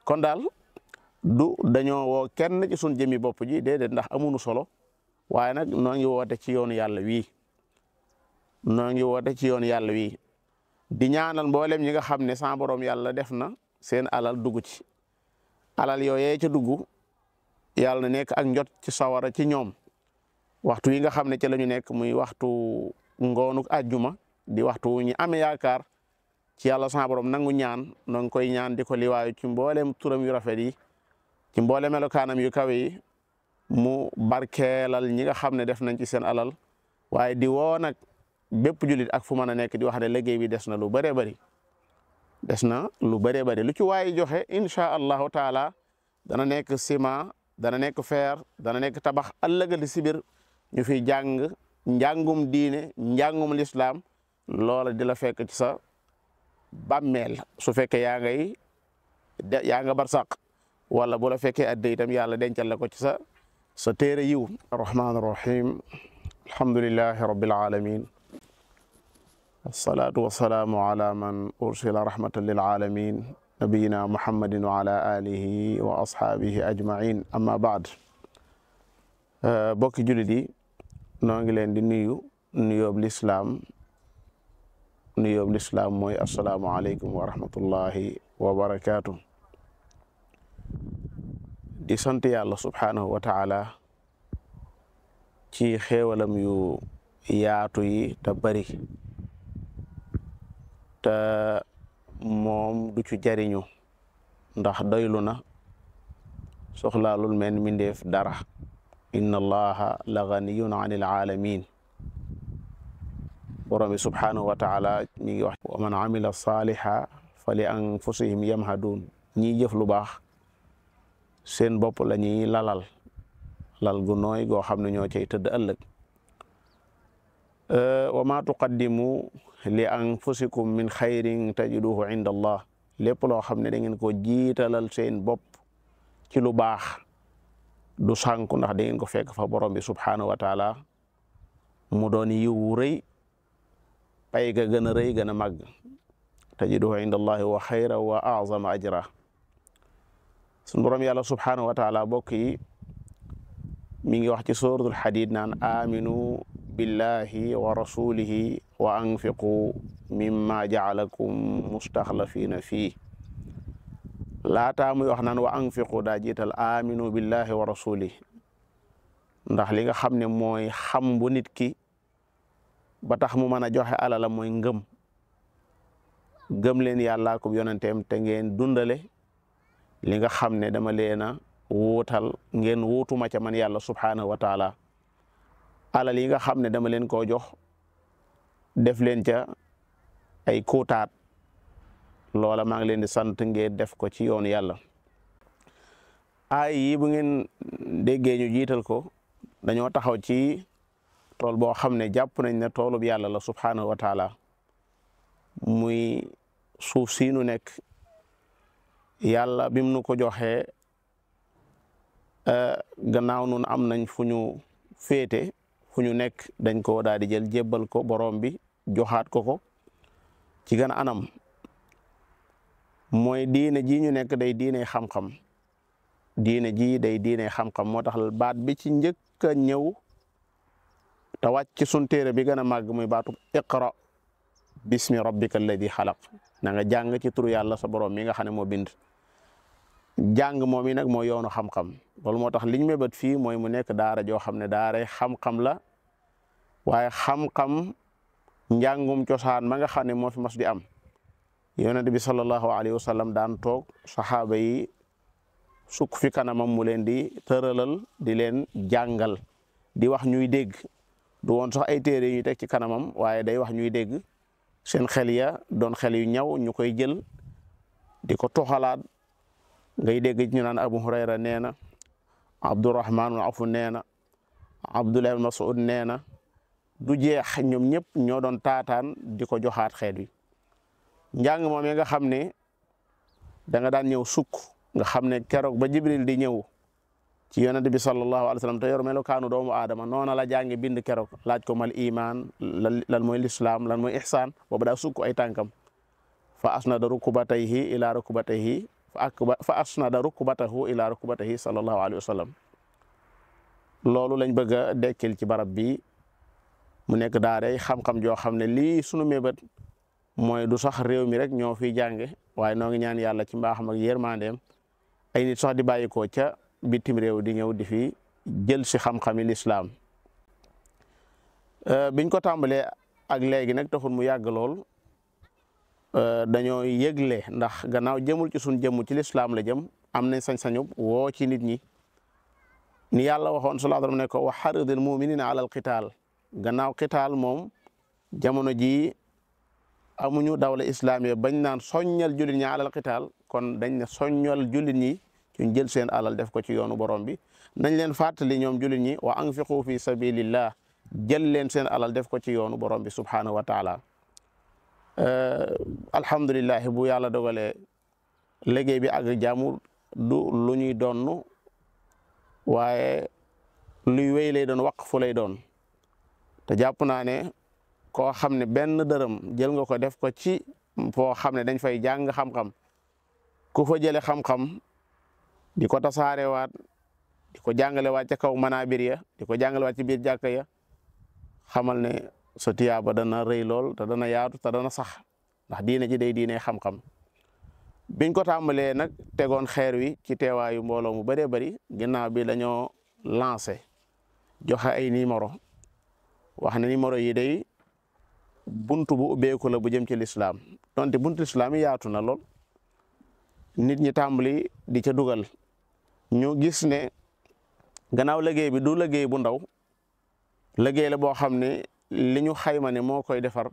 kon daal du dañoo woo kenn ci sun jëmi bopp ji déedéet ndax amuñu solo waaye nag noo ngi woote ci yoonu yàlla wii noo ngi woote ci yoonu yàlla wii di ñaanal mboolem ñi nga xam ne sa borom yàlla def na seen alal dugg ci alal yooyee ca dugg yàlla na nekk ak njot ci sawara ci ñoom waxtu yi nga xam ne ci la ñu nekk muy waxtu ngoonuk àjjuma di waxtu ñu amee yaakaar ci yàlla sa borom nangu ñaan noo ngi koy ñaan di ko liwaayu ci mboolem turam yu rafet yi ci mboolem melokaanam yu kawe yi mu barkeelal ñi nga xam ne def nañ ci seen alal waaye di woo nag bépp julit ak fu mën a nekk di wax ne liggéey bi des na lu bëree bëri des na lu bëree bëri lu ci waaye joxe incha allahu taala dana nekk ciment dana nekk fer dana nekk tabax ëllëgali si biir ñu fiy jàng njàngum diine njàngum lislaam loola di la fekk ci sa bàmmeel su fekkee yaa nga barsaq wala bu la fekkee adde itam yàlla dencal la ko ci sa téere yiw arrahman arrahim alhamdulillahi rabbil alamin assalatu wassalaamu ala man ursila rahmatan lil alamin nabiyina muhammadin wa ala alihi wa ashaabihi ajmain amma baad bokki julit yi noo ngi leen di nuyoob lislaam mooy assalaamu aleykum wa rahmatullahi wa barakaatu di sant yàlla subhaanahu wa taala ci xéewalam yu yaatu yi te bari te moom du ci jariñu ndax doylu na soxlaalul men mindeef dara inna allaha la ganiyun anil alamin borom bi subhanahu wa taala mi ngi wax wa man amila saliha fa li anfusihim yamhadun ñiy jëf lu baax seen bopp la ñuy lal gu nooy goo xam ne ñoo cay tëdd ëllëg wa ma tuqaddimu li anfusikum min xayrin tajiduhu inda allah lépp loo xam ne da ngeen ko jiitalal seen bopp ci lu baax du sànku ndax da ngeen ko fekk fa borom bi subhanahu wa taala mu doon yiw rëy pay ga gën a rëy gën a màgg tajiduhu inda allahi wa xayra wa azama ajra sun borom yàlla subhanahu wa taala bokk yi mi ngi wax ci suratul hadid naan aminu billahi wa rasulihi wa anfiqu mimma jaalakum mustaxlafina fii laataa muy wax naan wa anfiqu daa jiital aminu billahi wa rasulihi ndax li nga xam ne mooy xam bu nit ki ba tax mu mën a joxe alala mooy gëm leen yàllaa ko yonenteem te ngeen dundale li nga xam ne dama leen a wuutal ngeen wuutuma ca man yàlla subhanahu wa taala alal yi nga xam ne dama leen koo jox def leen ca ay kuutaat loola maa ngi leen di sant ngeen def ko ci yoonu yàlla ay yi bu ngeen déggee ñu jiital ko dañoo taxaw ci tool boo xam ne jàpp nañ ne toolub yàlla la subhanahu wa taala muy suuf si nu nekk yàlla bim nu ko joxee gannaaw nun am nañ fu ñu féete fu ñu nekk dañ ko daal di jël jébbal ko borom bi joxaat ko ci gën a anam mooy diine ji ñu nekk day diine xam-xam diine ji day diine xam-xam moo tax baat bi ci njëkk a ñëw te wàcc ci sun téere bi gën a màgg muy baatu iqra bismi rabbika alladi xalaq na nga jàng ci turu yàlla sa borom mi nga xam ne moo bind jàng moom yi nag moo yoonu xam-xam loolu moo tax liñ mébét fii mooy mu nekk daara joo xam ne daara xam-xam la waaye xam-xam njàngum cosaan ma nga xam ne moo fi mas di am yonent bi sallallahu alayhi wa sallam daan toog saxaaba yi sukk fi kanamam mu leen di tëralal di leen jàngal di wax ñuy dégg du woon sax ay téere yu ñu teg ci kanamam waaye day wax ñuy dégg seen xel ya doon xel yu ñaw ñu koy jël di ko toxalaat ngay dégg ñu naan Abu Hurayra nee na Abdurrahman Afu nee na Abdullah ibn Mas'ud nee na du jeex ñoom ñëpp ñoo doon taataan di ko joxaat xeet wi njàng moom nga xam ne da nga daan ñëw sukk nga xam ne keroog ba Jibril di ñëw ci yonent bi sallallahu alayhi wa sallam te yor melokaanu doomu aadama noona la jàngi bind keroog laaj ko mal iman lan mooy lislaam lan mooy ihsaan boobu daa sukk ay tànkam fa asnada rukubatayhi ila rukubatayhi fa asnada rukbatahu ila rukbatihi sallallahu alayhi wa sallam. loolu lañ bëgg a dekkil ci barab bi mu nekk daaray xam-xam joo xam ne lii sunu mébét mooy du sax réew mi rek ñoo fiy jànge waaye noo ngi ñaan yàlla ci mbaaxam ak yërmandeem ay nit sax di bàyyikoo ca bitim réew di ñëw di fi jël si xam-xami lislaam. biñ ko tàmbalee ak léegi nag taxul mu yàgg lool dañoo yëgle ndax gannaaw jëmul ci suñ jëmm ci lislaam la jëm am nañ sañ-sañu woo ci nit ñi ni yàlla waxoon sallallahu alayhi wa sallam ne ko wa xaridil muminina alal qitaal gannaaw qitaal moom jamono ji amuñu dawla islaamiya bañ naan soññal jullit ñi alal qitaal kon dañ ne soññal jullit ñi ci jël seen alal def ko ci yoonu borom bi nañ leen fàttali ñoom jullit ñi wa anfiqu fi sabilillah jël leen seen alal def ko ci yoonu borom bi subhanahu wa taala. alhamdulilah bu yàlla dogalee liggéey bi ak jàmm du lu ñuy donn waaye luy wéy lay doon waqfu lay doon te jàpp naa ne koo xam ne benn dërëm jël nga ko def ko ci foo xam ne dañ fay jàng xam-xam ku fa jële xam-xam di ko tasaarewaat di ko jàngalewaat ca kaw manaabir ya di ko jàngalewaat ci biir jàkka ya xamal ne sa tiyaaba dana rëy lool te dana yaatu te dana sax ndax diine ji day diine xam-xam. biñ ko tàmbalee nag tegoon xeer wi ci teewaayu mbooloo mu bëree bëri ginnaaw bi dañoo lancé joxe ay numéro wax ne numéro yi day buntu bu ubbeeku la bu jëm ci lislaam donte buntu lislaam yi yaatu na lool nit ñi tàmbali di ca dugal ñu gis ne gannaaw liggéey bi du liggéey bu ndaw liggéey la boo xam ne li ñu xayma ne moo koy defar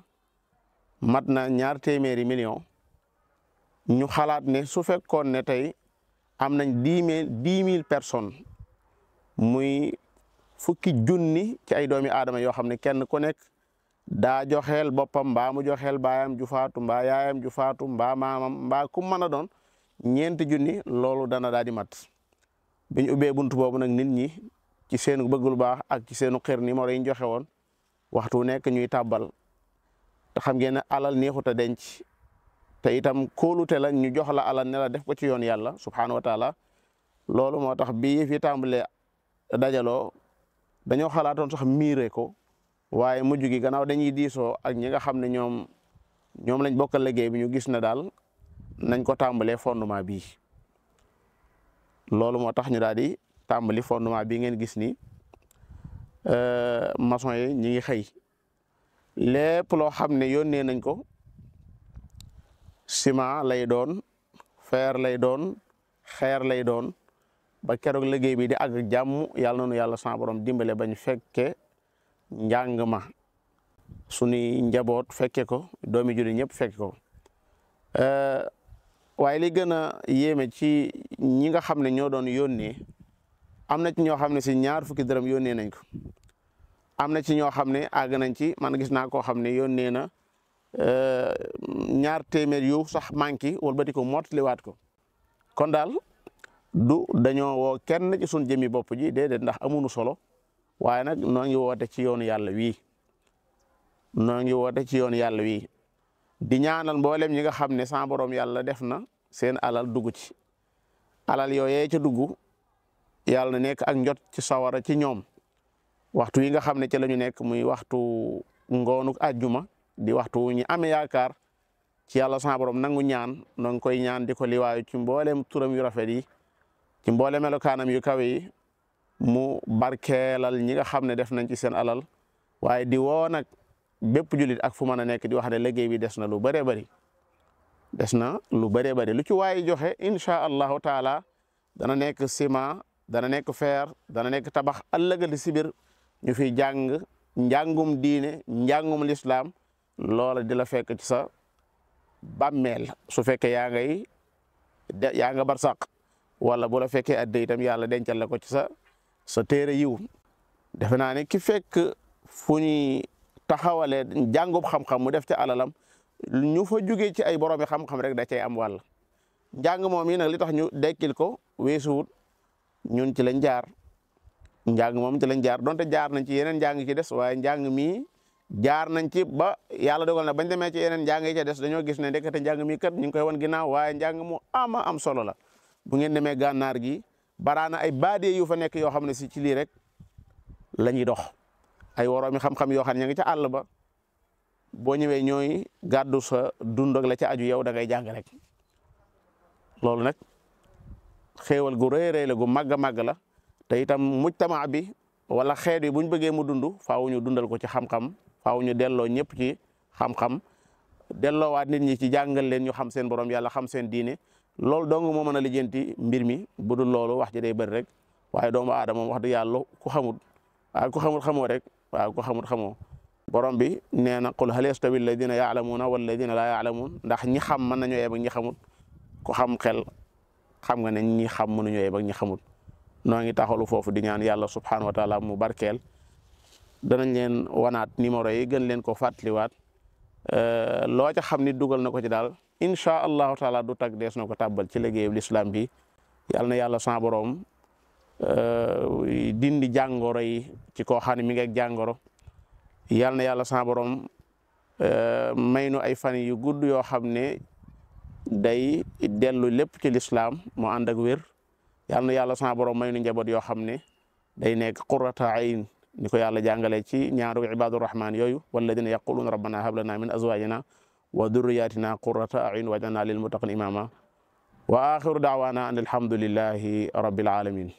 mat na 2 téeméeri million ñu xalaat ne su fekkoon ne tey am nañ 10 000 personnes muy fukki junni ci ay doomi aadama yoo xam ne kenn ku nekk daa joxeel boppam mbaa mu joxeel baayam ju faatu mbaa yaayam ju faatu mbaa maamam mbaa ku mën a doon 4 junni loolu dana daal di mat bi ñu ubbee buntu boobu nag nit ñi ci seenu bëgg lu baax ak ci seenu xër numéro yi ñu joxe woon waxtu nekk ñuy tàbbal te xam ngeen ne alal neexut a denc te itam kóolute la ñu jox la alal ne la def ko ci yoon yàlla subhaanahu wa taala loolu moo tax bi fi tàmbalee dajaloo dañoo xalaatoon sax miire ko waaye mujj gi gannaaw dañuy diisoo ak ñi nga xam ne ñoom lañ bokkal liggéey bi ñu gis na daal nañ ko tàmbalee fondement bii loolu moo tax ñu daal di tàmbali fondement bi ngeen gis ni maçon yi ñi ngi xëy lépp loo xam ne yónnee nañ ko ciment lay doon fer lay doon xeer lay doon ba keroog liggéey bi di àgg jàmm yàlla noonu yàlla sa borom dimbale bañ fekke njàng ma suñuy njaboot fekke ko doomi jullit ñëpp fekke ko waaye li gën a yéeme ci ñi nga xam ne ñoo doon yónnee am na ci ñoo xam ne si 2 fukki dërëm yónnee nañ ko am na ci ñoo xam ne àgg nañ ci man gis naa koo xam ne yónnee na 2 téeméer yu sax manqué wëlbati ko mottaliwaat ko kon daal du dañoo woo kenn ci sun jëmi bopp ji déedéet ndax amuñu solo waaye nag noo ngi woote ci yoonu yàlla wii noo ngi woote ci yoonu yàlla wii di ñaanal mboolem ñi nga xam ne sa borom yàlla def na seen alal dugg ci alal yooyee ca dugg yàlla na nekk ak njot ci sawara ci ñoom waxtu yi nga xam ne ci la ñu nekk muy waxtu ngoonu àjjuma di waxtu ñi amee yaakaar ci yàlla sa borom nangu ñaan noo ngi koy ñaan di ko liwaayu ci mboolem turam yu rafet yi ci mboolem melokaanam yu kawe yi mu barkeelal ñi nga xam ne def nañ ci seen alal waaye di woo nag bépp julit ak fu mën a nekk di wax ne liggéey bi des na lu bëree bëri des na lu bëree bëri lu ci waaye joxe incha allahu taala dana nekk ciment dana nekk fer dana nekk tabax ëllëgati si biir ñu fi jàng njàngum diine njàngum lislaam loola di la fekk ci sa bàmmeel su fekkee yaa nga barsàq wala bu la fekkee adde itam yàlla dencal la ko ci sa téere yiw defe naa ne ki fekk fu ñuy taxawalee jàngub xam-xam mu def ci alalam ñu fa jugee ci ay boroomi xam-xam rek da cay am wàll njàng moom yi nag li tax ñu dekkil ko weesuwut ñun ci lañ jaar njàng moom ci lañ jaar donte jaar nañ ci yeneen njàng ci des waaye njàng mii jaar nañ ci ba yàlla dogal na bañ demee ci yeneen njàng yi ca des dañoo gis ne ndekete njàng mi kat ñu ngi koy wan ginnaaw waaye njàng mu ama am solo la. bu ngeen demee gànnaar gi baraana ay baadee yu fa nekk yoo xam ne si ci lii rek la ñuy dox ay woroomi xam-xam yoo xam ne ña ngi ca àll ba boo ñëwee ñooy gàddu sa dund ak la ca aju yow da ngay jàng rek. loolu nag xéewal gu rëy rëy la gu màgg a màgg la te itam mujtama bi wala xeet bi buñ bëggee mu dund faaw ñu dundal ko ci xam-xam faaw ñu delloo ñëpp ci xam-xam delloowaat nit ñi ci jàngal leen ñu xam seen borom yàlla xam seen diine. loolu dong moo mën a lijjanti mbir mi bu dul loolu wax ji day bëri rek waaye doomu aadama moom wax dëgg yàlla ku xamul waaye ku xamul xamoo rek waaye ku xamul xamoo borom bi nee na qul hal yastawi alladina yaalamuuna walladina laa yaalamuun ndax ñi xam mën nañoo yem ak ñi xamul ku xam xel xam nga ne ñi xam mënuñoo yem ak ñi xamul. noo ngi taxalu foofu di ñaan yàlla subhanahu wa taala mu barkeel danañ leen wanaat numéro yi gën leen ko fàttaliwaat loo ca xam ni dugal na ko ci daal incha allahu taala du tag dees na ko tàbbal ci liggéeyu lislaam bi yàlla na yàlla sa borom dindi jàngoro yi ci koo xam ne mi ngi ak jàngoro yàlla na yàlla sa borom may nu ay fan yu gudd yoo xam ne day dellu lépp ci lislaam mu ànd ak wér yàlla na yàlla sa borom may nu njaboot yoo xam ne day nekk qurrata ayn ni ko yàlla jàngalee ci ñaaru ibaadu rahmaan yooyu walladina yaquluuna rabbana hab lana min azwajina wa durriyatina qurrata a'yun waj'alna lil muttaqina imama wa axiru da'wana an alhamdulillahi rabbil alamin